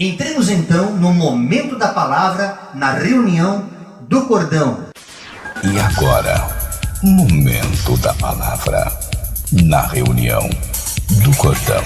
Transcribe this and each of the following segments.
Entremos então no momento da palavra, na reunião do cordão. E agora, momento da palavra, na reunião do cordão.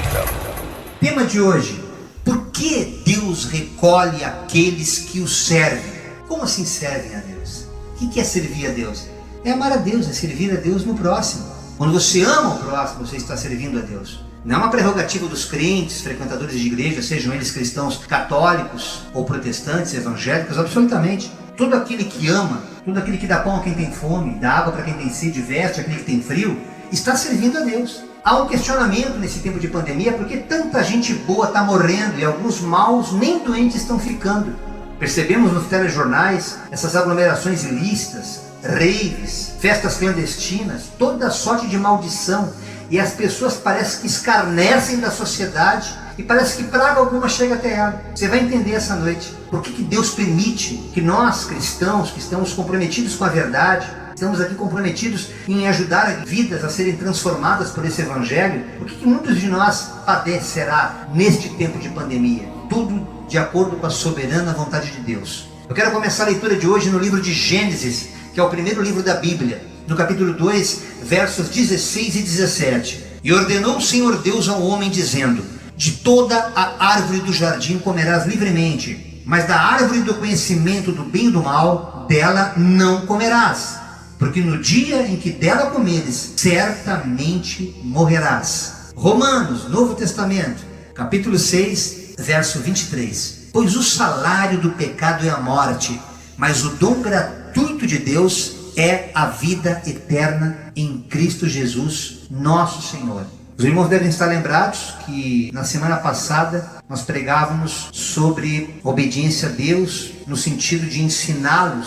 Tema de hoje: por que Deus recolhe aqueles que o servem? Como assim servem a Deus? O que é servir a Deus? É amar a Deus, é servir a Deus no próximo. Quando você ama o próximo, você está servindo a Deus. Não é uma prerrogativa dos crentes, frequentadores de igreja, sejam eles cristãos católicos ou protestantes, evangélicos, absolutamente. Todo aquele que ama, todo aquele que dá pão a quem tem fome, dá água para quem tem sede, veste aquele que tem frio, está servindo a Deus. Há um questionamento nesse tempo de pandemia, porque tanta gente boa está morrendo e alguns maus nem doentes estão ficando. Percebemos nos telejornais essas aglomerações ilícitas, raves, festas clandestinas, toda sorte de maldição. E as pessoas parecem que escarnecem da sociedade e parece que praga alguma chega até ela. Você vai entender essa noite por que Deus permite que nós cristãos, que estamos comprometidos com a verdade, estamos aqui comprometidos em ajudar vidas a serem transformadas por esse evangelho, por que muitos de nós padecerá neste tempo de pandemia? Tudo de acordo com a soberana vontade de Deus. Eu quero começar a leitura de hoje no livro de Gênesis, que é o primeiro livro da Bíblia, no capítulo 2, versos 16 e 17. E ordenou o Senhor Deus ao homem, dizendo: de toda a árvore do jardim comerás livremente, mas da árvore do conhecimento do bem e do mal, dela não comerás, porque no dia em que dela comeres, certamente morrerás. Romanos, Novo Testamento, capítulo 6, verso 23. Pois o salário do pecado é a morte, mas o dom gratuito de Deus é a vida eterna em Cristo Jesus, nosso Senhor. Os irmãos devem estar lembrados que na semana passada nós pregávamos sobre obediência a Deus, no sentido de ensinar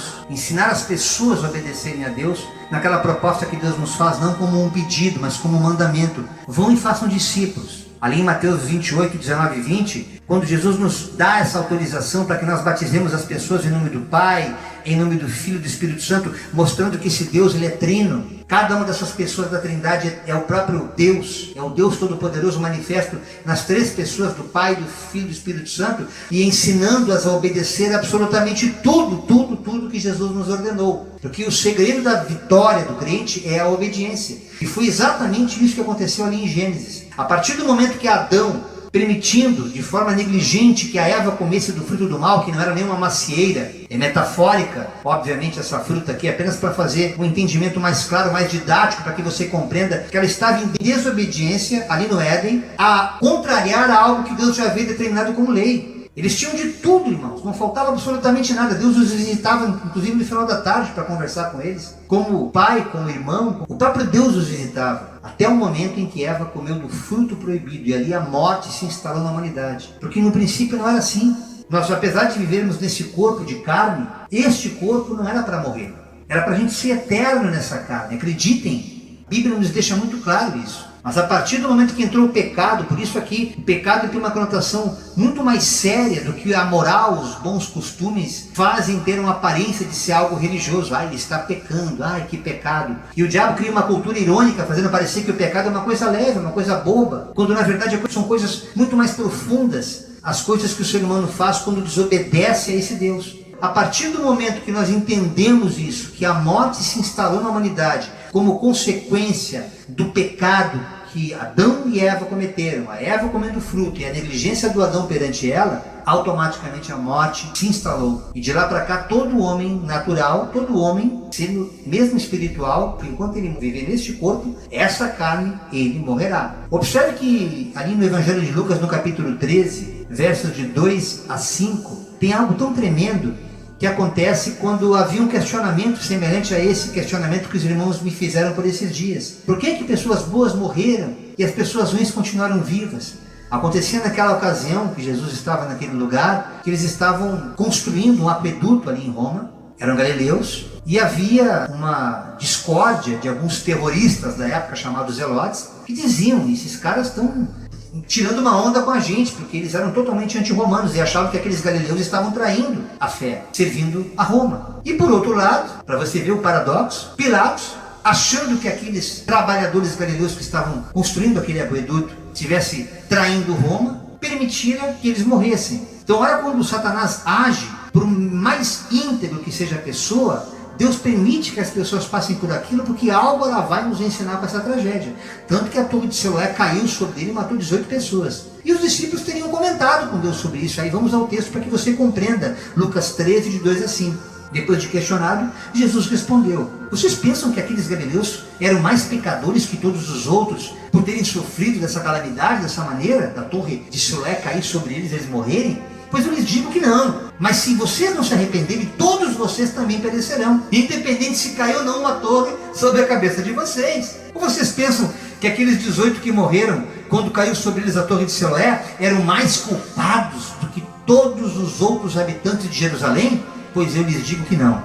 as pessoas a obedecerem a Deus, naquela proposta que Deus nos faz, não como um pedido, mas como um mandamento: vão e façam discípulos. Ali em Mateus 28, 19 e 20, quando Jesus nos dá essa autorização para que nós batizemos as pessoas em nome do Pai, em nome do Filho e do Espírito Santo, mostrando que esse Deus, ele é trino. Cada uma dessas pessoas da Trindade é o próprio Deus, é o Deus Todo-Poderoso manifesto nas três pessoas do Pai, do Filho e do Espírito Santo, e ensinando-as a obedecer absolutamente tudo que Jesus nos ordenou. Porque o segredo da vitória do crente é a obediência. E foi exatamente isso que aconteceu ali em Gênesis. A partir do momento que Adão, permitindo de forma negligente que a Eva comesse do fruto do mal, que não era nenhuma macieira, é metafórica, obviamente essa fruta aqui, apenas para fazer um entendimento mais claro, mais didático, para que você compreenda que ela estava em desobediência ali no Éden, a contrariar a algo que Deus já havia determinado como lei. Eles tinham de tudo, irmãos, não faltava absolutamente nada. Deus os visitava, inclusive no final da tarde, para conversar com eles, como pai, como irmão. O próprio Deus os visitava, até o momento em que Eva comeu do fruto proibido, e ali a morte se instalou na humanidade. Porque no princípio não era assim. Nós, apesar de vivermos nesse corpo de carne, este corpo não era para morrer, era para a gente ser eterno nessa carne. Acreditem, a Bíblia nos deixa muito claro isso. Mas a partir do momento que entrou o pecado, por isso aqui, o pecado tem uma conotação muito mais séria do que a moral, os bons costumes fazem ter uma aparência de ser algo religioso. Ele está pecando, que pecado. E o diabo cria uma cultura irônica, fazendo parecer que o pecado é uma coisa leve, uma coisa boba, quando na verdade são coisas muito mais profundas, as coisas que o ser humano faz quando desobedece a esse Deus. A partir do momento que nós entendemos isso, que a morte se instalou na humanidade como consequência do pecado que Adão e Eva cometeram, a Eva comendo fruto e a negligência do Adão perante ela, automaticamente a morte se instalou. E de lá para cá, todo homem natural, todo homem, sendo mesmo espiritual, enquanto ele viver neste corpo, essa carne, ele morrerá. Observe que ali no Evangelho de Lucas, no capítulo 13, versos de 2 a 5, tem algo tão tremendo que acontece quando havia um questionamento semelhante a esse questionamento que os irmãos me fizeram por esses dias. Por que pessoas boas morreram e as pessoas ruins continuaram vivas? Acontecia naquela ocasião que Jesus estava naquele lugar, que eles estavam construindo um aqueduto ali em Roma, eram galileus, e havia uma discórdia de alguns terroristas da época chamados zelotes, que diziam: esses caras estão tirando uma onda com a gente, porque eles eram totalmente anti-romanos e achavam que aqueles galileus estavam traindo a fé, servindo a Roma. E por outro lado, para você ver o paradoxo, Pilatos, achando que aqueles trabalhadores galileus que estavam construindo aquele aqueduto estivessem traindo Roma, permitira que eles morressem. Então, olha quando Satanás age, por mais íntegro que seja a pessoa, Deus permite que as pessoas passem por aquilo, porque algo ela vai nos ensinar com essa tragédia. Tanto que a torre de Siloé caiu sobre ele e matou 18 pessoas. E os discípulos teriam comentado com Deus sobre isso. Aí vamos ao texto para que você compreenda. Lucas 13, de 2 a 5. Depois de questionado, Jesus respondeu: vocês pensam que aqueles galileus eram mais pecadores que todos os outros, por terem sofrido dessa calamidade, dessa maneira, da torre de Siloé cair sobre eles e eles morrerem? Pois eu lhes digo que não. Mas se vocês não se arrependerem, todos vocês também perecerão, independente se caiu ou não uma torre sobre a cabeça de vocês. Ou vocês pensam que aqueles 18 que morreram quando caiu sobre eles a torre de Siloé eram mais culpados do que todos os outros habitantes de Jerusalém? Pois eu lhes digo que não.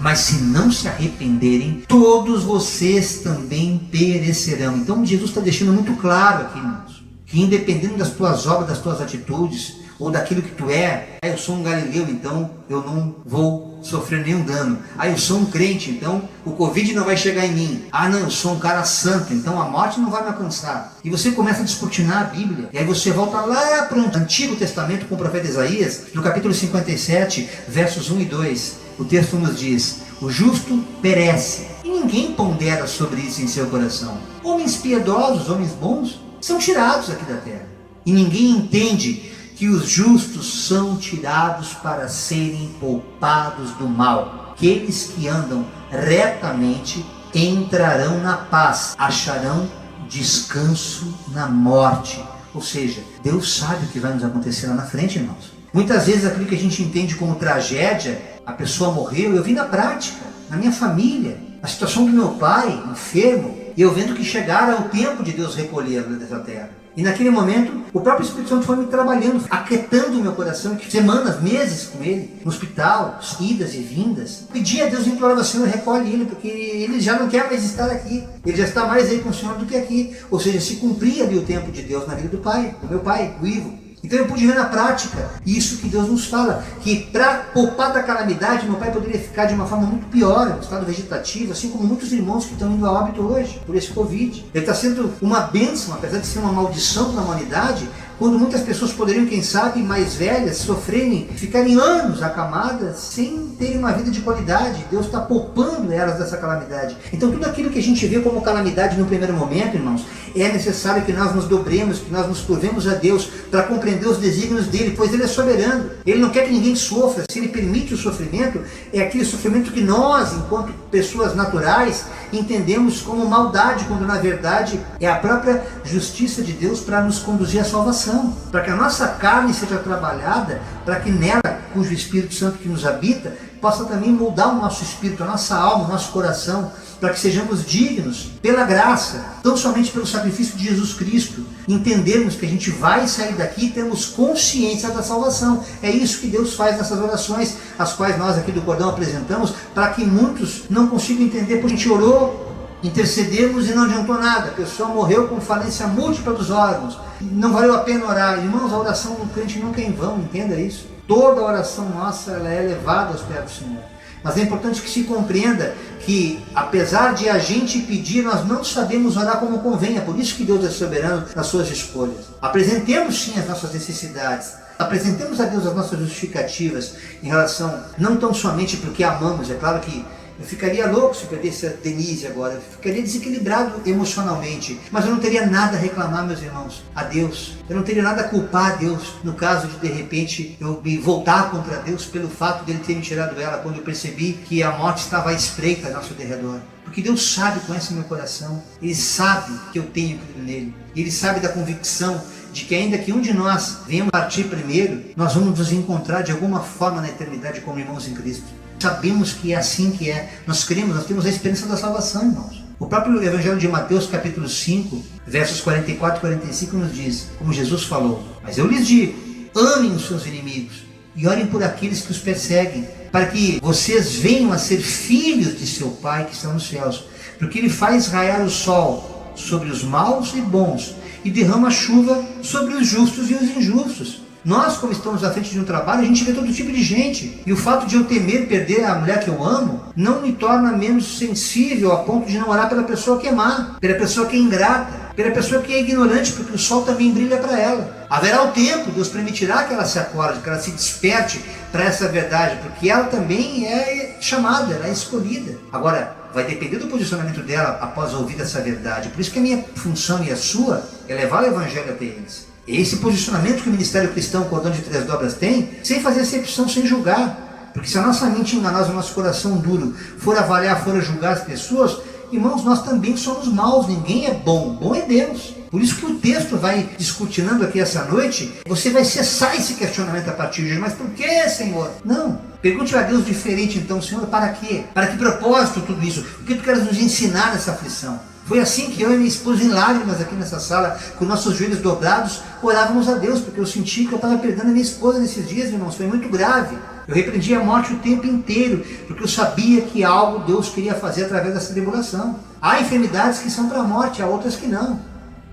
Mas se não se arrependerem, todos vocês também perecerão. Então Jesus está deixando muito claro aqui, irmãos, que independente das tuas obras, das tuas atitudes, ou daquilo que tu é, eu sou um galileu, então eu não vou sofrer nenhum dano. Eu sou um crente, então o Covid não vai chegar em mim. Não, eu sou um cara santo, então a morte não vai me alcançar. E você começa a descortinar a Bíblia, e aí você volta lá para o Antigo Testamento com o profeta Isaías, no capítulo 57, versos 1 e 2. O texto nos diz: o justo perece, e ninguém pondera sobre isso em seu coração. Homens piedosos, homens bons, são tirados aqui da terra, e ninguém entende que os justos são tirados para serem poupados do mal. Aqueles que andam retamente entrarão na paz, acharão descanso na morte. Ou seja, Deus sabe o que vai nos acontecer lá na frente, irmãos. Muitas vezes aquilo que a gente entende como tragédia, a pessoa morreu, eu vi na prática, na minha família, a situação do meu pai, enfermo, e eu vendo que chegara o tempo de Deus recolhê-lo dessa terra. E naquele momento, o próprio Espírito Santo foi me trabalhando, aquietando o meu coração, semanas, meses com ele, no hospital, idas e vindas. Pedia a Deus, implorava: Senhor, recolhe ele, porque ele já não quer mais estar aqui. Ele já está mais aí com o Senhor do que aqui. Ou seja, se cumpria ali o tempo de Deus na vida do pai, do meu pai, o Ivo. Então eu pude ver na prática isso que Deus nos fala, que para poupar da calamidade, meu pai poderia ficar de uma forma muito pior, no estado vegetativo, assim como muitos irmãos que estão indo a óbito hoje, por esse Covid. Ele está sendo uma bênção, apesar de ser uma maldição para a humanidade, quando muitas pessoas poderiam, quem sabe, mais velhas, sofrerem, ficarem anos acamadas, sem terem uma vida de qualidade. Deus está poupando elas dessa calamidade. Então tudo aquilo que a gente vê como calamidade no primeiro momento, irmãos, é necessário que nós nos dobremos, que nós nos curvemos a Deus para compreender os desígnios dele, pois ele é soberano. Ele não quer que ninguém sofra. Se ele permite o sofrimento, é aquele sofrimento que nós, enquanto pessoas naturais, entendemos como maldade, quando na verdade é a própria justiça de Deus para nos conduzir à salvação, para que a nossa carne seja trabalhada, para que nela, cujo Espírito Santo que nos habita, possa também moldar o nosso espírito, a nossa alma, o nosso coração, para que sejamos dignos, pela graça, tão somente pelo sacrifício de Jesus Cristo, entendermos que a gente vai sair daqui e temos consciência da salvação. É isso que Deus faz nessas orações, as quais nós aqui do Cordão apresentamos, para que muitos não consigam entender, porque a gente orou, intercedemos e não adiantou nada. A pessoa morreu com falência múltipla dos órgãos, não valeu a pena orar. Irmãos, a oração do crente nunca é em vão, entenda isso. Toda a oração nossa ela é elevada aos pés do Senhor. Mas é importante que se compreenda que, apesar de a gente pedir, nós não sabemos orar como convém. É por isso que Deus é soberano nas suas escolhas. Apresentemos sim as nossas necessidades. Apresentemos a Deus as nossas justificativas em relação, não tão somente porque amamos. É claro que eu ficaria louco se perdesse a Denise agora, eu ficaria desequilibrado emocionalmente, mas eu não teria nada a reclamar, meus irmãos, a Deus. Eu não teria nada a culpar a Deus, no caso de repente eu me voltar contra Deus pelo fato dele ter me tirado ela, quando eu percebi que a morte estava à espreita ao nosso derredor. Porque Deus sabe, conhece meu coração, Ele sabe que eu tenho crido nele, Ele sabe da convicção de que ainda que um de nós venhamos partir primeiro, nós vamos nos encontrar de alguma forma na eternidade como irmãos em Cristo. Sabemos que é assim que é. Nós cremos, nós temos a esperança da salvação, irmãos. O próprio Evangelho de Mateus, capítulo 5, versos 44 e 45 nos diz, como Jesus falou: mas eu lhes digo, amem os seus inimigos e orem por aqueles que os perseguem, para que vocês venham a ser filhos de seu Pai que está nos céus, porque Ele faz raiar o sol sobre os maus e bons e derrama chuva sobre os justos e os injustos. Nós, como estamos à frente de um trabalho, a gente vê todo tipo de gente. E o fato de eu temer perder a mulher que eu amo não me torna menos sensível a ponto de não orar pela pessoa que é má, pela pessoa que é ingrata. Pela pessoa que é ignorante, porque o sol também brilha para ela. Haverá o tempo, Deus permitirá que ela se acorde, que ela se desperte para essa verdade, porque ela também é chamada, ela é escolhida. Agora, vai depender do posicionamento dela após ouvir essa verdade. Por isso que a minha função e a sua é levar o evangelho até eles. Esse posicionamento que o Ministério Cristão Cordão de Três Dobras tem, sem fazer acepção, sem julgar. Porque se a nossa mente enganosa, o nosso coração duro, for avaliar, for julgar as pessoas, irmãos, nós também somos maus, ninguém é bom, bom é Deus. Por isso que o texto vai discutirando aqui essa noite, você vai cessar esse questionamento a partir de hoje. Mas por que, Senhor? Não. Pergunte a Deus diferente então, Senhor, para quê? Para que propósito tudo isso? O que tu queres nos ensinar nessa aflição? Foi assim que eu e minha esposa, em lágrimas aqui nessa sala, com nossos joelhos dobrados, orávamos a Deus, porque eu senti que eu estava perdendo a minha esposa nesses dias, irmãos, foi muito grave. Eu repreendi a morte o tempo inteiro, porque eu sabia que algo Deus queria fazer através dessa tribulação. Há enfermidades que são para a morte, há outras que não.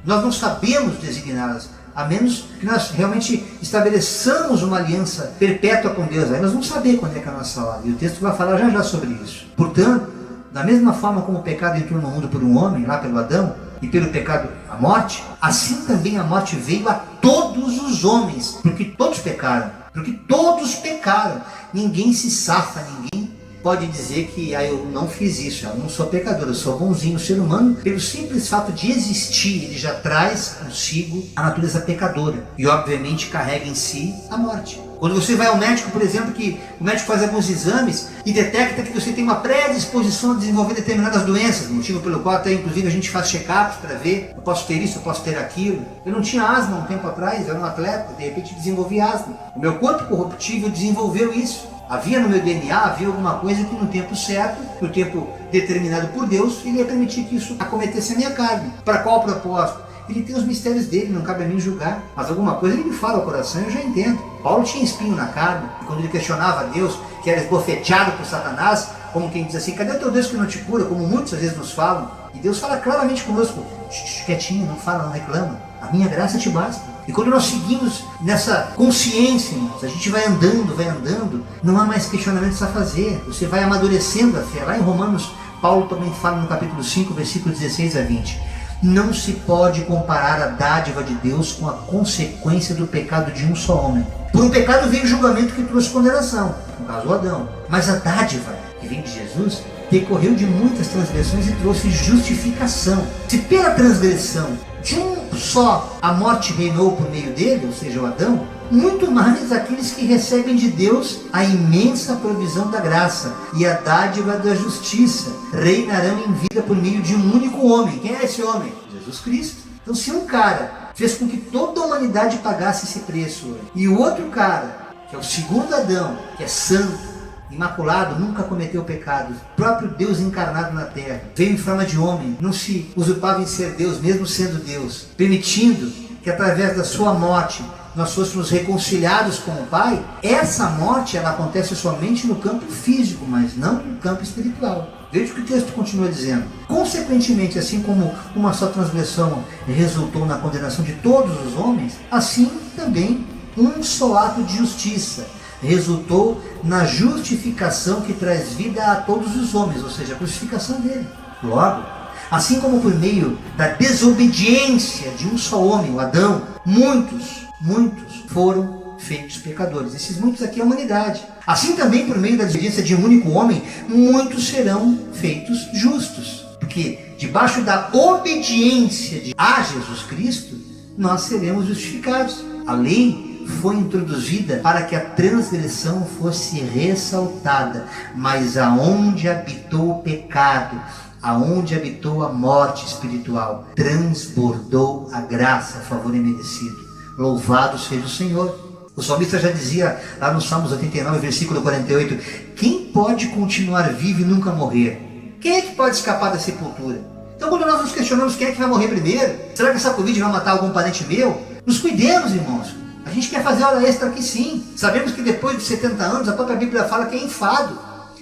Nós não sabemos designá-las, a menos que nós realmente estabeleçamos uma aliança perpétua com Deus. Aí nós vamos saber quando é que é a nossa hora, e o texto vai falar já sobre isso. Portanto, da mesma forma como o pecado entrou no mundo por um homem, lá pelo Adão, e pelo pecado a morte, assim também a morte veio a todos os homens, porque todos pecaram. Porque todos pecaram. Ninguém se safa, ninguém pode dizer que eu não fiz isso, eu não sou pecador, eu sou bonzinho. O ser humano, pelo simples fato de existir, ele já traz consigo a natureza pecadora e obviamente carrega em si a morte. Quando você vai ao médico, por exemplo, que o médico faz alguns exames e detecta que você tem uma predisposição a desenvolver determinadas doenças, motivo pelo qual até inclusive a gente faz check-ups para ver, eu posso ter isso, eu posso ter aquilo. Eu não tinha asma um tempo atrás, eu era um atleta, de repente desenvolvi asma. O meu corpo corruptível desenvolveu isso. Havia no meu DNA, havia alguma coisa que no tempo certo, no tempo determinado por Deus, ele ia permitir que isso acometesse a minha carne. Para qual propósito? Ele tem os mistérios dele, não cabe a mim julgar. Mas alguma coisa ele me fala ao coração e eu já entendo. Paulo tinha espinho na carne, e quando ele questionava a Deus, que era esbofeteado por Satanás, como quem diz assim, cadê o teu Deus que não te cura? Como muitas vezes nos falam. E Deus fala claramente conosco, quietinho, não fala, não reclama. A minha graça te basta. E quando nós seguimos nessa consciência, irmãos, a gente vai andando, não há mais questionamentos a fazer. Você vai amadurecendo a fé. Lá em Romanos, Paulo também fala no capítulo 5, versículo 16 a 20. Não se pode comparar a dádiva de Deus com a consequência do pecado de um só homem. Por um pecado veio o julgamento que trouxe condenação, no caso Adão. Mas a dádiva que vem de Jesus decorreu de muitas transgressões e trouxe justificação. Se pela transgressão de um só a morte reinou por meio dele, ou seja, o Adão, muito mais aqueles que recebem de Deus a imensa provisão da graça e a dádiva da justiça reinarão em vida por meio de um único homem. Quem é esse homem? Jesus Cristo. Então, se um cara fez com que toda a humanidade pagasse esse preço hoje, e o outro cara, que é o segundo Adão, que é santo, imaculado, nunca cometeu pecado, o próprio Deus encarnado na terra, veio em forma de homem, não se usurpava em ser Deus, mesmo sendo Deus, permitindo que através da sua morte nós fôssemos reconciliados com o Pai. Essa morte, ela acontece somente no campo físico, mas não no campo espiritual. Veja o que o texto continua dizendo. Consequentemente, assim como uma só transgressão resultou na condenação de todos os homens, assim também um só ato de justiça resultou na justificação que traz vida a todos os homens, ou seja, a crucificação dele. Logo, assim como por meio da desobediência de um só homem, o Adão, muitos foram feitos pecadores. Esses muitos aqui é a humanidade. Assim também por meio da desobediência de um único homem, muitos serão feitos justos. Porque debaixo da obediência a Jesus Cristo, nós seremos justificados. A lei foi introduzida para que a transgressão fosse ressaltada, mas aonde habitou o pecado, aonde habitou a morte espiritual, transbordou a graça, favor imerecido. Louvado seja o Senhor. O salmista já dizia lá no Salmos 89, versículo 48, quem pode continuar vivo e nunca morrer? Quem é que pode escapar da sepultura? Então, quando nós nos questionamos quem é que vai morrer primeiro, será que essa Covid vai matar algum parente meu? Nos cuidemos, irmãos. A gente quer fazer hora extra aqui sim. Sabemos que depois de 70 anos, a própria Bíblia fala que é enfado.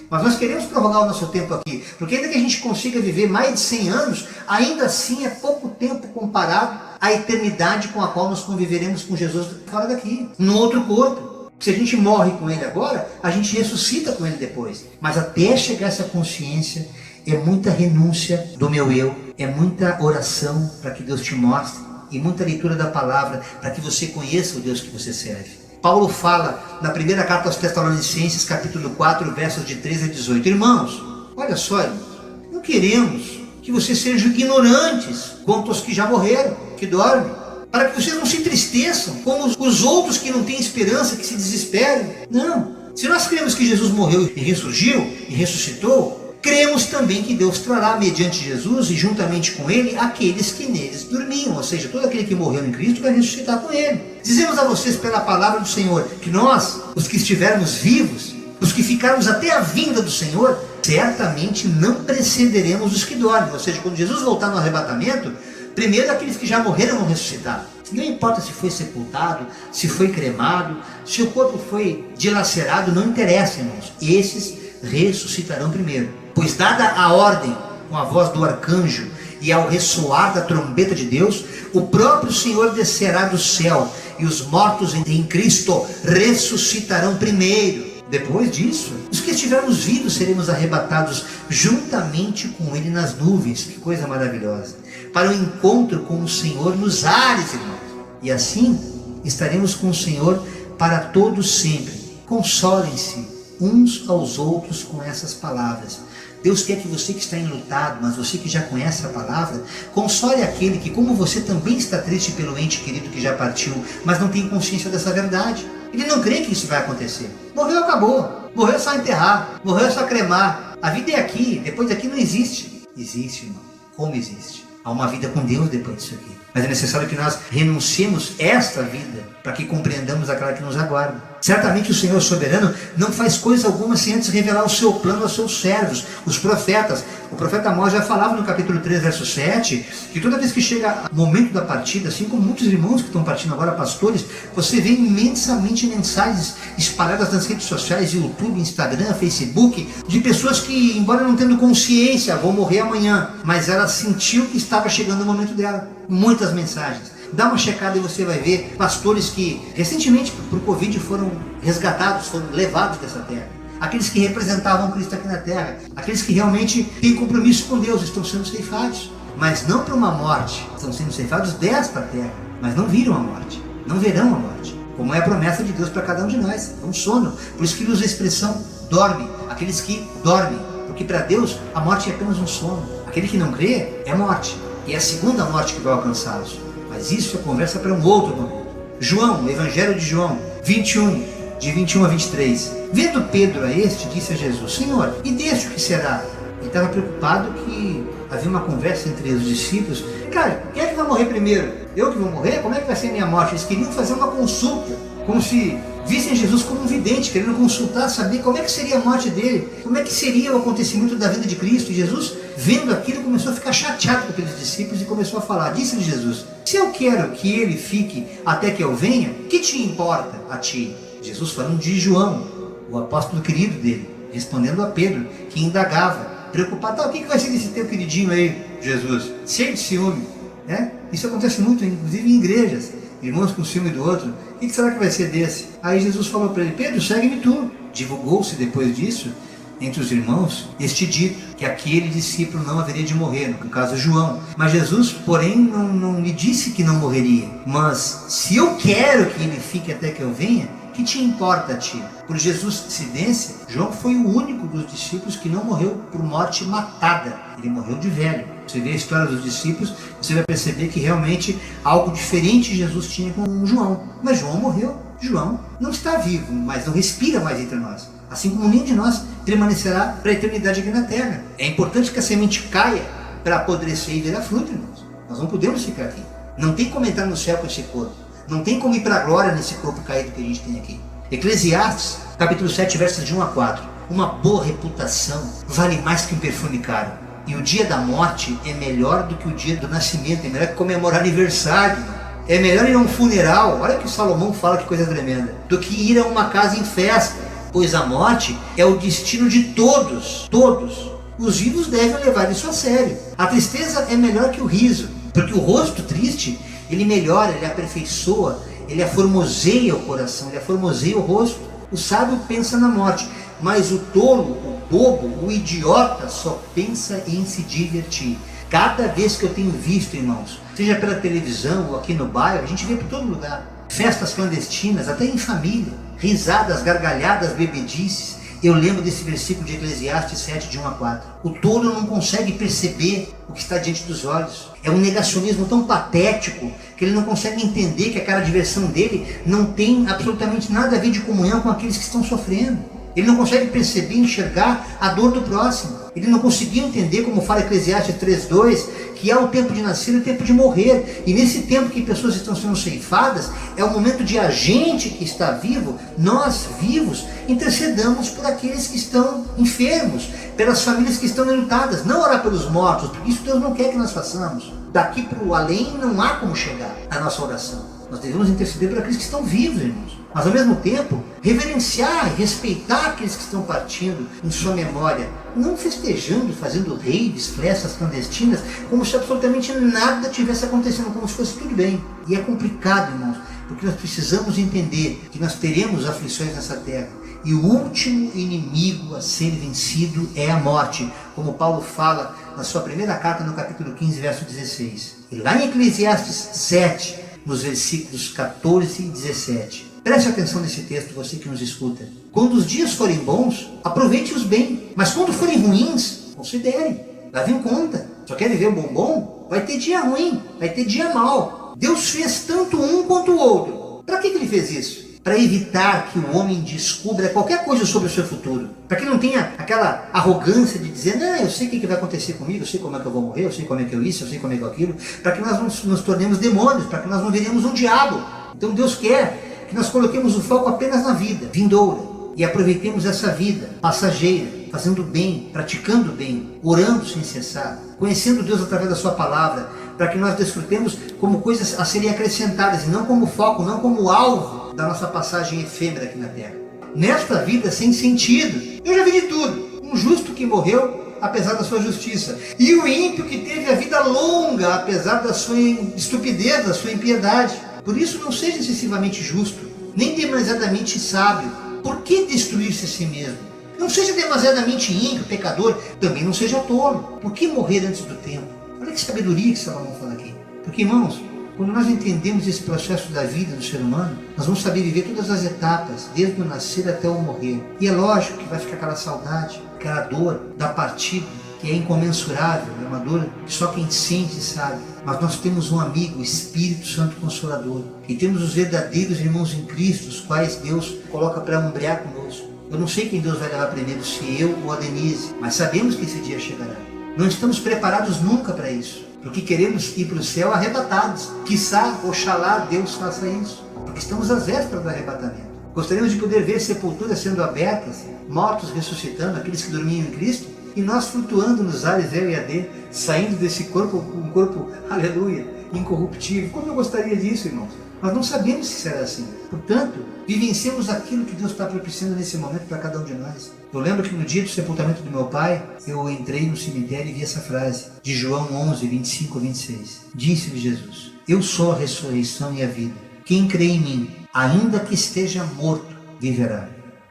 Mas nós queremos prorrogar o nosso tempo aqui. Porque ainda que a gente consiga viver mais de 100 anos, ainda assim é pouco tempo comparado à eternidade com a qual nós conviveremos com Jesus fora daqui, no outro corpo. Se a gente morre com Ele agora, a gente ressuscita com Ele depois. Mas até chegar essa consciência, é muita renúncia do meu eu, é muita oração para que Deus te mostre e muita leitura da palavra para que você conheça o Deus que você serve. Paulo fala na primeira carta aos Tessalonicenses, capítulo 4, versos de 13 a 18. Irmãos, olha só, irmãos, não queremos que vocês sejam ignorantes quanto aos que já morreram, que dormem, para que vocês não se entristeçam como os outros que não têm esperança, que se desesperam. Não. Se nós cremos que Jesus morreu e ressurgiu e ressuscitou, cremos também que Deus trará mediante Jesus e juntamente com ele aqueles que neles dormiam, ou seja, todo aquele que morreu em Cristo vai ressuscitar com ele. Dizemos a vocês pela palavra do Senhor que nós, os que estivermos vivos, os que ficarmos até a vinda do Senhor, certamente não precederemos os que dormem. Ou seja, quando Jesus voltar no arrebatamento, primeiro aqueles que já morreram vão ressuscitar. Não importa se foi sepultado, se foi cremado, se o corpo foi dilacerado, não interessa, irmãos. Esses ressuscitarão primeiro. Pois dada a ordem com a voz do arcanjo e ao ressoar da trombeta de Deus, o próprio Senhor descerá do céu e os mortos em Cristo ressuscitarão primeiro. Depois disso, os que estivermos vivos seremos arrebatados juntamente com ele nas nuvens. Que coisa maravilhosa! Para o encontro com o Senhor nos ares, irmãos. E assim estaremos com o Senhor para todos sempre. Consolem-se uns aos outros com essas palavras. Deus quer que você que está enlutado, mas você que já conhece a palavra, console aquele que, como você, também está triste pelo ente querido que já partiu, mas não tem consciência dessa verdade. Ele não crê que isso vai acontecer. Morreu, acabou. Morreu é só enterrar. Morreu é só cremar. A vida é aqui. Depois daqui não existe. Existe, irmão. Como existe? Há uma vida com Deus depois disso aqui. Mas é necessário que nós renunciemos esta vida para que compreendamos aquela que nos aguarda. Certamente o Senhor soberano não faz coisa alguma sem antes revelar o seu plano aos seus servos, os profetas. O profeta Amós já falava no capítulo 3, verso 7, que toda vez que chega o momento da partida, assim como muitos irmãos que estão partindo agora, pastores, você vê imensamente mensagens espalhadas nas redes sociais, YouTube, Instagram, Facebook, de pessoas que, embora não tendo consciência, vão morrer amanhã, mas ela sentiu que estava chegando o momento dela. Muitas mensagens. Dá uma checada e você vai ver pastores que recentemente por Covid foram resgatados, foram levados dessa terra. Aqueles que representavam Cristo aqui na terra, aqueles que realmente têm compromisso com Deus, estão sendo ceifados, mas não para uma morte, estão sendo ceifados desta terra, mas não viram a morte, não verão a morte, como é a promessa de Deus para cada um de nós. É um sono, por isso que ele usa a expressão dorme, aqueles que dormem, porque para Deus a morte é apenas um sono. Aquele que não crê é morte, e é a segunda morte que vai alcançá-los. Mas isso é conversa para um outro momento. João, o Evangelho de João 21, de 21 a 23. Vendo Pedro a este, disse a Jesus: Senhor, e deste o que será? Ele estava preocupado que havia uma conversa entre os discípulos. Cara, quem é que vai morrer primeiro? Eu que vou morrer? Como é que vai ser a minha morte? Eles queriam fazer uma consulta, como se vissem Jesus como um vidente, querendo consultar, saber como é que seria a morte dele, como é que seria o acontecimento da vida de Cristo. E Jesus, vendo aquilo, começou a ficar chateado com aqueles discípulos e comeou a falar. Disse-lhe Jesus: se eu quero que ele fique até que eu venha, que te importa a ti? Jesus falando de João, o apóstolo querido dele, respondendo a Pedro, que indagava, preocupado: o que vai ser desse teu queridinho aí, Jesus? Cheio de ciúme, né? Isso acontece muito, inclusive em igrejas, irmãos com ciúme do outro. O que será que vai ser desse? Aí Jesus falou para ele: Pedro, segue-me tu. Divulgou-se depois disso entre os irmãos este dito, que aquele discípulo não haveria de morrer, no caso João. Mas Jesus, porém, não lhe disse que não morreria. Mas se eu quero que ele fique até que eu venha, que te importa a ti? Por Jesus' dissidência, João foi o único dos discípulos que não morreu por morte matada. Ele morreu de velho. Você vê a história dos discípulos, você vai perceber que realmente algo diferente Jesus tinha com João. Mas João morreu. João não está vivo, mas não respira mais entre nós. Assim como nenhum de nós permanecerá para a eternidade aqui na terra. É importante que a semente caia para apodrecer e virar fruto, irmãos. Nós não podemos ficar aqui. Não tem como entrar no céu com esse corpo. Não tem como ir para a glória nesse corpo caído que a gente tem aqui. Eclesiastes, capítulo 7, versos de 1 a 4. Uma boa reputação vale mais que um perfume caro. E o dia da morte é melhor do que o dia do nascimento. É melhor que comemorar aniversário. É melhor ir a um funeral. Olha o que Salomão fala, que coisa tremenda. Do que ir a uma casa em festa. Pois a morte é o destino de todos. Todos. Os vivos devem levar isso a sério. A tristeza é melhor que o riso. Porque o rosto triste, ele melhora, ele aperfeiçoa, ele aformoseia o coração, ele aformoseia o rosto. O sábio pensa na morte, mas o tolo, o bobo, o idiota só pensa em se divertir. Cada vez que eu tenho visto, irmãos, seja pela televisão ou aqui no bairro, a gente vê por todo lugar. Festas clandestinas, até em família. Risadas, gargalhadas, bebedices. Eu lembro desse versículo de Eclesiastes 7, de 1 a 4. O tolo não consegue perceber o que está diante dos olhos. É um negacionismo tão patético que ele não consegue entender que aquela diversão dele não tem absolutamente nada a ver de comunhão com aqueles que estão sofrendo. Ele não consegue perceber e enxergar a dor do próximo. Ele não conseguiu entender, como fala Eclesiastes 3:2, que há o tempo de nascer e o tempo de morrer. E nesse tempo que pessoas estão sendo ceifadas, é o momento de a gente que está vivo, nós vivos, intercedamos por aqueles que estão enfermos, pelas famílias que estão enlutadas. Não orar pelos mortos, porque isso Deus não quer que nós façamos. Daqui para o além não há como chegar a nossa oração. Nós devemos interceder por aqueles que estão vivos, irmãos. Mas ao mesmo tempo, reverenciar e respeitar aqueles que estão partindo em sua memória. Não festejando, fazendo raves, festas clandestinas, como se absolutamente nada tivesse acontecendo, como se fosse tudo bem. E é complicado, irmãos, porque nós precisamos entender que nós teremos aflições nessa terra. E o último inimigo a ser vencido é a morte, como Paulo fala na sua primeira carta, no capítulo 15, verso 16. E lá em Eclesiastes 7, nos versículos 14 e 17. Preste atenção nesse texto, você que nos escuta. Quando os dias forem bons, aproveite-os bem. Mas quando forem ruins, considere. Leve em conta. Só quer viver bom? Vai ter dia ruim, vai ter dia mau. Deus fez tanto um quanto o outro. Para que ele fez isso? Para evitar que o homem descubra qualquer coisa sobre o seu futuro. Para que não tenha aquela arrogância de dizer, não, eu sei o que vai acontecer comigo, eu sei como é que eu vou morrer, eu sei como é que eu isso, eu sei como é que eu aquilo. Para que nós não nos tornemos demônios, para que nós não viremos um diabo. Então Deus quer que nós coloquemos o foco apenas na vida vindoura e aproveitemos essa vida passageira, fazendo bem, praticando bem, orando sem cessar, conhecendo Deus através da sua palavra, para que nós desfrutemos como coisas a serem acrescentadas e não como foco, não como alvo da nossa passagem efêmera aqui na terra. Nesta vida sem sentido, eu já vi de tudo. Um justo que morreu apesar da sua justiça, e o ímpio que teve a vida longa apesar da sua estupidez, da sua impiedade. Por isso não seja excessivamente justo, nem demasiadamente sábio. Por que destruir-se a si mesmo? Não seja demasiadamente ímpio, pecador, também não seja tolo. Por que morrer antes do tempo? Olha que sabedoria que Salomão fala aqui. Porque, irmãos, quando nós entendemos esse processo da vida do ser humano, nós vamos saber viver todas as etapas, desde o nascer até o morrer. E é lógico que vai ficar aquela saudade, aquela dor da partida, que é incomensurável, é uma dor que só quem sente sabe. Mas nós temos um amigo, o Espírito Santo Consolador, e temos os verdadeiros irmãos em Cristo, os quais Deus coloca para ombrear conosco. Eu não sei quem Deus vai levar primeiro, se eu ou a Denise, mas sabemos que esse dia chegará. Não estamos preparados nunca para isso, porque queremos ir para o céu arrebatados. Quiçá, oxalá, Deus faça isso, porque estamos às vésperas do arrebatamento. Gostaríamos de poder ver sepulturas sendo abertas, mortos ressuscitando, aqueles que dormiam em Cristo, e nós flutuando nos ares, eu e a D, saindo desse corpo, um corpo, aleluia, incorruptível. Como eu gostaria disso, irmãos? Nós não sabemos se será assim. Portanto, vivenciemos aquilo que Deus está propiciando nesse momento para cada um de nós. Eu lembro que no dia do sepultamento do meu pai, eu entrei no cemitério e vi essa frase, de João 11, 25 a 26. Disse-lhe Jesus, eu sou a ressurreição e a vida. Quem crê em mim, ainda que esteja morto, viverá.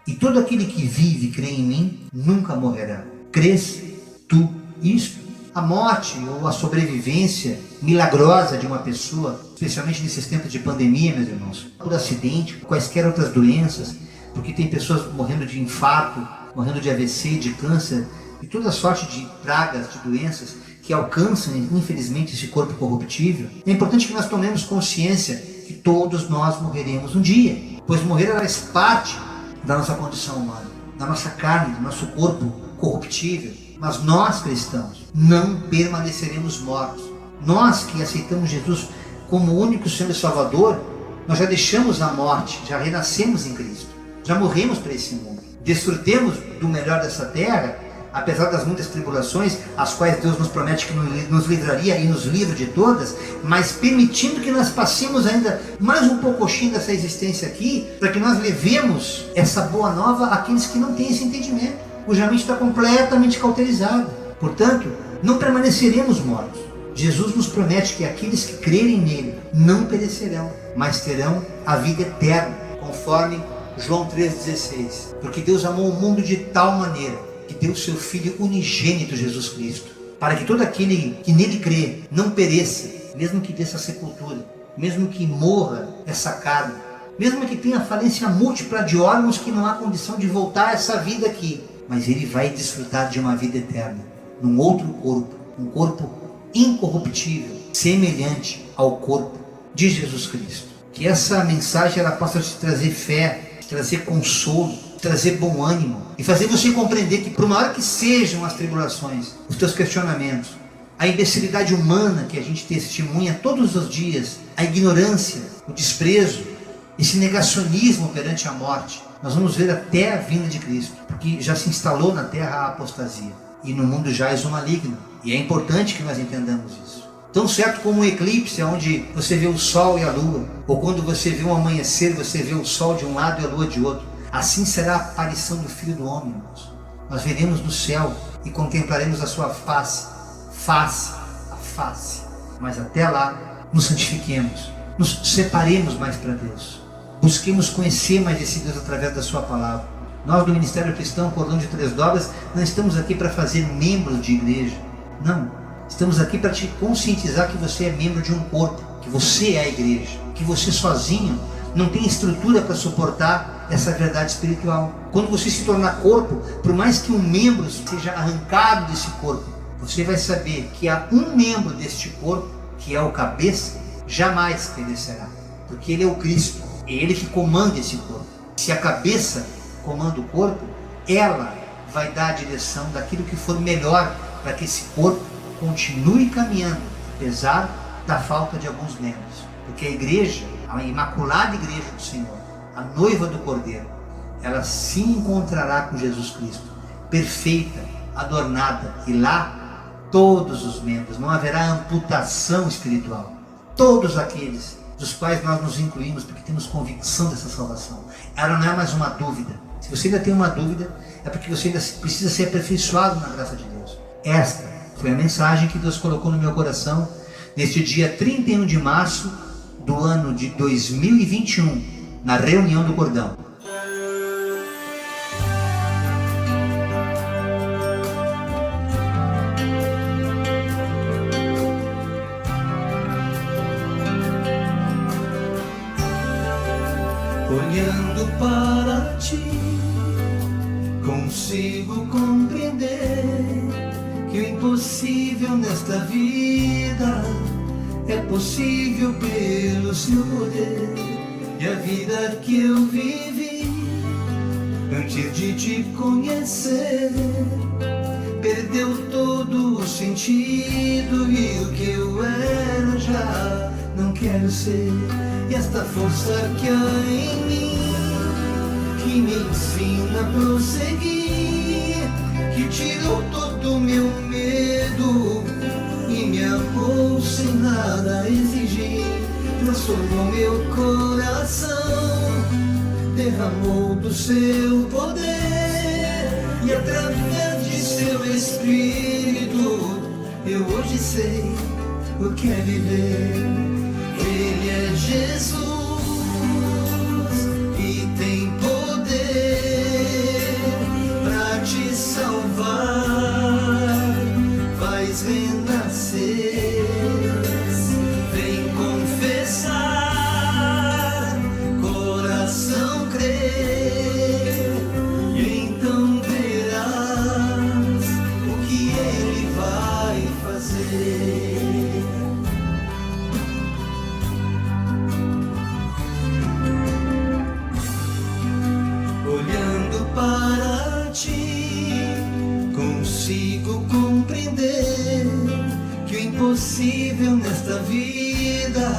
E todo aquele que vive e crê em mim, nunca morrerá. Crês tu isto? A morte ou a sobrevivência milagrosa de uma pessoa, especialmente nesses tempos de pandemia, meus irmãos, por acidente, por quaisquer outras doenças, porque tem pessoas morrendo de infarto, morrendo de AVC, de câncer, e toda sorte de pragas, de doenças que alcançam, infelizmente, esse corpo corruptível. É importante que nós tomemos consciência que todos nós morreremos um dia, pois morrer faz parte da nossa condição humana, da nossa carne, do nosso corpo corruptível. Mas nós, cristãos, não permaneceremos mortos. Nós que aceitamos Jesus como o único Senhor e Salvador, nós já deixamos a morte, já renascemos em Cristo, já morremos para esse mundo. Desfrutemos do melhor dessa terra, apesar das muitas tribulações, as quais Deus nos promete que nos livraria e nos livra de todas, mas permitindo que nós passemos ainda mais um pouquinho dessa existência aqui, para que nós levemos essa boa nova àqueles que não têm esse entendimento, cuja mente está completamente cauterizada. Portanto, não permaneceremos mortos. Jesus nos promete que aqueles que crerem nele não perecerão, mas terão a vida eterna, conforme João 3,16. Porque Deus amou o mundo de tal maneira que deu o seu Filho unigênito, Jesus Cristo, para que todo aquele que nele crê não pereça, mesmo que desça a sepultura, mesmo que morra essa carne, mesmo que tenha falência múltipla de órgãos, que não há condição de voltar a essa vida aqui, mas ele vai desfrutar de uma vida eterna, num outro corpo, um corpo incorruptível, semelhante ao corpo de Jesus Cristo. Que essa mensagem ela possa te trazer fé, te trazer consolo, te trazer bom ânimo e fazer você compreender que, por maior que sejam as tribulações, os teus questionamentos, a imbecilidade humana que a gente testemunha todos os dias, a ignorância, o desprezo, esse negacionismo perante a morte, nós vamos ver até a vinda de Cristo, porque já se instalou na terra a apostasia e no mundo jaz o maligno, e é importante que nós entendamos isso. Tão certo como um eclipse, onde você vê o sol e a lua, ou quando você vê um amanhecer, você vê o sol de um lado e a lua de outro, assim será a aparição do Filho do Homem, irmãos. Nós veremos no céu e contemplaremos a sua face, face a face. Mas até lá, nos santifiquemos, nos separemos mais para Deus, busquemos conhecer mais esse Deus através da sua palavra. Nós do Ministério Cristão Cordão de Três Dobras não estamos aqui para fazer membros de igreja, não. Estamos aqui para te conscientizar que você é membro de um corpo, que você é a igreja, que você sozinho não tem estrutura para suportar essa verdade espiritual. Quando você se tornar corpo, por mais que um membro seja arrancado desse corpo, você vai saber que há um membro deste corpo, que é o cabeça, jamais perecerá, porque ele é o Cristo, é ele que comanda esse corpo. Se a cabeça comanda o corpo, ela vai dar a direção daquilo que for melhor para que esse corpo continue caminhando, apesar da falta de alguns membros. Porque a igreja, a imaculada igreja do Senhor, a noiva do Cordeiro, ela se encontrará com Jesus Cristo, perfeita, adornada, e lá todos os membros, não haverá amputação espiritual. Todos aqueles dos quais nós nos incluímos, porque temos convicção dessa salvação, ela não é mais uma dúvida. Se você ainda tem uma dúvida, é porque você ainda precisa ser aperfeiçoado na graça de Deus. Esta foi a mensagem que Deus colocou no meu coração neste dia 31 de março do ano de 2021, na reunião do Cordão. Olhando para ti, consigo compreender que o impossível nesta vida é possível pelo seu poder. E a vida que eu vivi antes de te conhecer perdeu todo o sentido, e o que eu era já não quero ser. E esta força que há em mim, que me ensina a prosseguir, que tirou todo o meu medo e me amou sem nada exigir, transformou meu coração, derramou do seu poder, e através de seu Espírito eu hoje sei o que é viver. Ele é Jesus e tem poder para te salvar, vais renascer, vem confessar, coração crer, e então verás o que ele vai fazer. Para ti, consigo compreender que o impossível nesta vida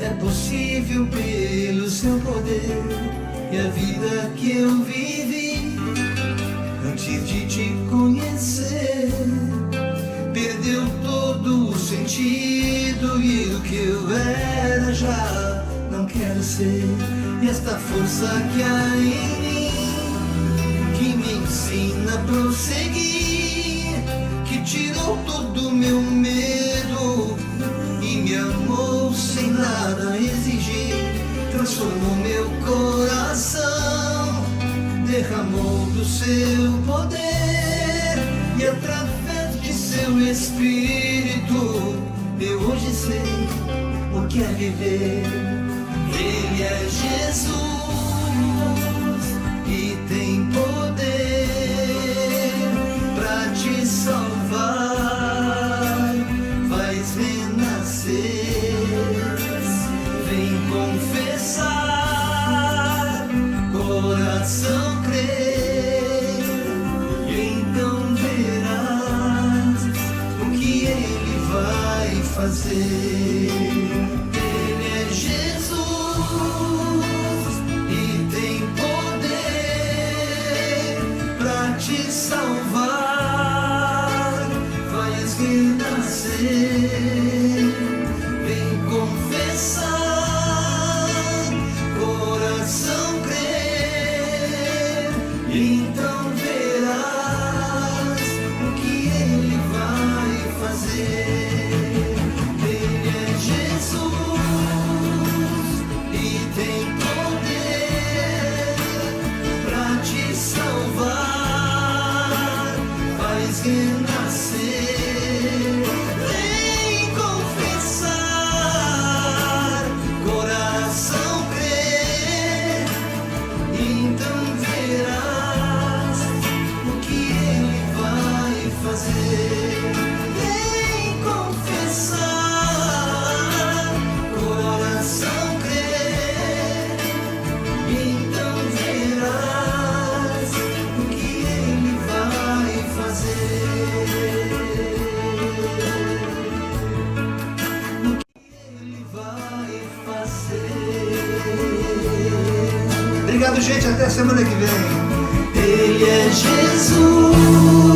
é possível pelo seu poder. E a vida que eu vivi antes de te conhecer perdeu todo o sentido, e o que eu era já não quero ser. E esta força que há em mim, que me ensina a prosseguir, que tirou todo o meu medo e me amou sem nada exigir, transformou meu coração, derramou do seu poder, e através de seu Espírito, eu hoje sei o que é viver. Ele é Jesus e tem poder pra te salvar, faz renascer. Vem confessar, coração crer, e então verás o que ele vai fazer. Ele é Jesus e tem poder pra te salvar, faz renascer. Vem confessar, coração crer, então verás o que ele vai fazer. Ele é Jesus e tem poder pra te salvar, faz renascer. Vem confessar, coração crer, então verás o que ele vai fazer. Vem confessar, coração crer, então verás o que ele vai fazer. O que ele vai fazer. Obrigado, gente. Até semana que vem. Ele é Jesus.